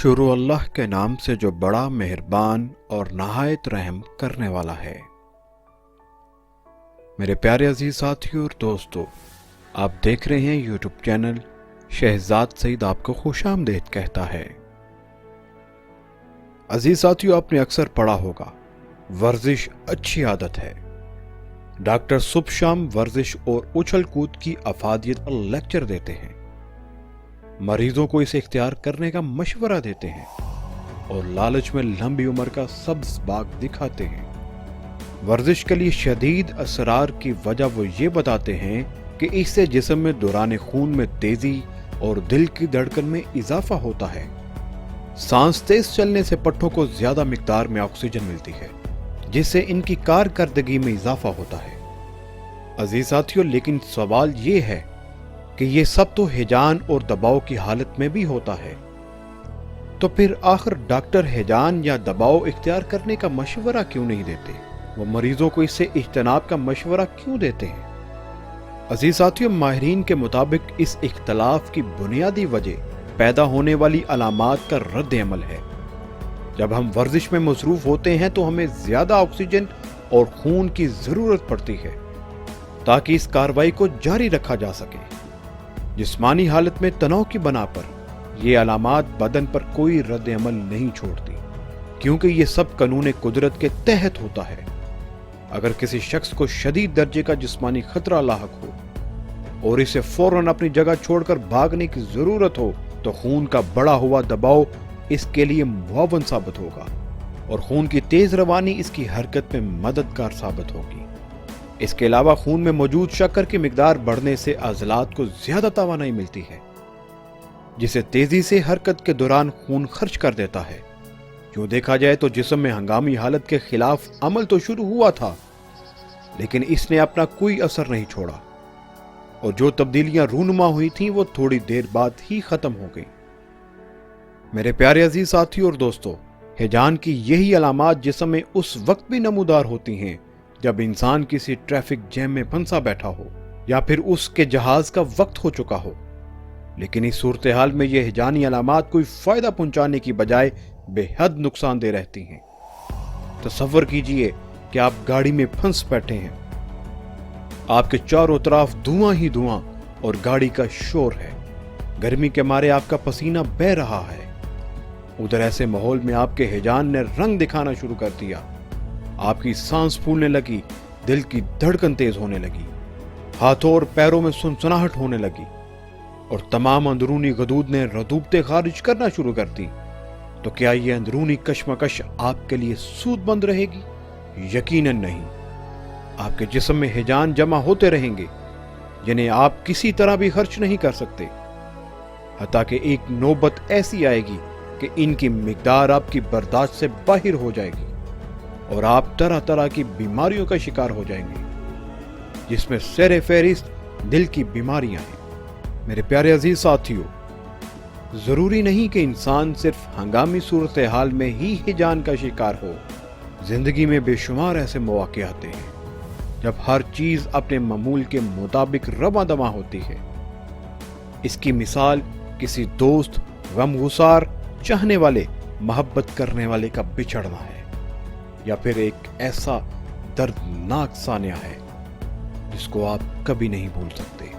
शुरू अल्लाह के नाम से जो बड़ा मेहरबान और नहायत रहम करने वाला है। मेरे प्यारे अजीज साथियों और दोस्तों, आप देख रहे हैं यूट्यूब चैनल शहजाद सईद आपको खुशामदीद कहता है। अजीज साथियों, आपने अक्सर पढ़ा होगा वर्जिश अच्छी आदत है। डॉक्टर सुबह शाम वर्जिश और उछल कूद की अफादियत पर लेक्चर देते हैं, मरीजों को इसे इख्तियार करने का मशवरा देते हैं और लालच में लंबी उम्र का सब्ज बाग दिखाते हैं। वर्जिश के लिए शदीद असरार की वजह वो ये बताते हैं कि इससे जिस्म में दौरान खून में तेजी और दिल की धड़कन में इजाफा होता है। सांस तेज चलने से पट्टों को ज्यादा मिकदार में ऑक्सीजन मिलती है, जिससे इनकी कारकर्दगी में इजाफा होता है। अजीज साथियों, लेकिन सवाल ये है कि ये सब तो हिजान और दबाव की हालत में भी होता है, तो फिर आखिर डॉक्टर हिजान या दबाव इख्तियार करने का मशवरा क्यों नहीं देते? वो मरीजों को इससे इज्तनाब का मशवरा क्यों देते हैं? अजीज साथियों, माहिरीन के मुताबिक इस इख्तलाफ की बुनियादी वजह पैदा होने वाली अलामात का रद्द अमल है। जब हम वर्जिश में मसरूफ होते हैं तो हमें ज्यादा ऑक्सीजन और खून की जरूरत पड़ती है ताकि इस कार्रवाई को जारी रखा जा सके। जिस्मानी हालत में तनाव की बना पर ये अलामात बदन पर कोई रद्द अमल नहीं छोड़ती, क्योंकि ये सब कानून कुदरत के तहत होता है। अगर किसी शख्स को शदीद दर्जे का जिस्मानी खतरा लाहक हो और इसे फौरन अपनी जगह छोड़कर भागने की जरूरत हो, तो खून का बढ़ा हुआ दबाव इसके लिए मुआवन साबित होगा और खून की तेज रवानी इसकी हरकत में मददगार साबित होगी। इसके अलावा खून में मौजूद शक्कर की मिकदार बढ़ने से अज़लात को ज्यादा तवानाई मिलती है, जिसे तेजी से हरकत के दौरान खून खर्च कर देता है। जो देखा जाए तो जिस्म में हंगामी हालत के खिलाफ अमल तो शुरू हुआ था, लेकिन इसने अपना कोई असर नहीं छोड़ा और जो तब्दीलियां रूनुमा हुई थीं वो थोड़ी देर बाद ही खत्म हो गई। मेरे प्यारे अजीज साथियों और दोस्तों, हिजान की यही अलामात जिस्म में उस वक्त भी नमूदार होती हैं जब इंसान किसी ट्रैफिक जैम में फंसा बैठा हो या फिर उसके जहाज का वक्त हो चुका हो। लेकिन इस सूरत हाल में यह हिजानी अलामात कोई फायदा पहुंचाने की बजाय बेहद नुकसानदेह रहती हैं। तसव्वुर कीजिए कि आप गाड़ी में फंस बैठे हैं, आपके चारों तरफ धुआं ही धुआं और गाड़ी का शोर है। गर्मी के मारे आपका पसीना बह रहा है। उधर ऐसे माहौल में आपके हिजान ने रंग दिखाना शुरू कर दिया। आपकी सांस फूलने लगी, दिल की धड़कन तेज होने लगी, हाथों और पैरों में सुनसनाहट होने लगी और तमाम अंदरूनी गदूद ने रतूबतें खारिज करना शुरू कर दी। तो क्या यह अंदरूनी कशमकश आपके लिए सूदमंद रहेगी? यकीनन नहीं। आपके जिस्म में हिजान जमा होते रहेंगे, जिन्हें आप किसी तरह भी खर्च नहीं कर सकते, हत्ता कि एक नौबत ऐसी आएगी कि इनकी मिकदार आपकी बर्दाश्त से बाहर हो जाएगी और आप तरह तरह की बीमारियों का शिकार हो जाएंगे, जिसमें सर फहरिस्त दिल की बीमारियां हैं। मेरे प्यारे अजीज साथियों, जरूरी नहीं कि इंसान सिर्फ हंगामी सूरत हाल में ही हिजान का शिकार हो। जिंदगी में बेशुमार ऐसे मौके आते हैं जब हर चीज अपने मामूल के मुताबिक रवा दवा होती है। इसकी मिसाल किसी दोस्त, गमगुसार, चाहने वाले, मोहब्बत करने वाले का बिछड़ना है, या फिर एक ऐसा दर्दनाक सानिया है जिसको आप कभी नहीं भूल सकते।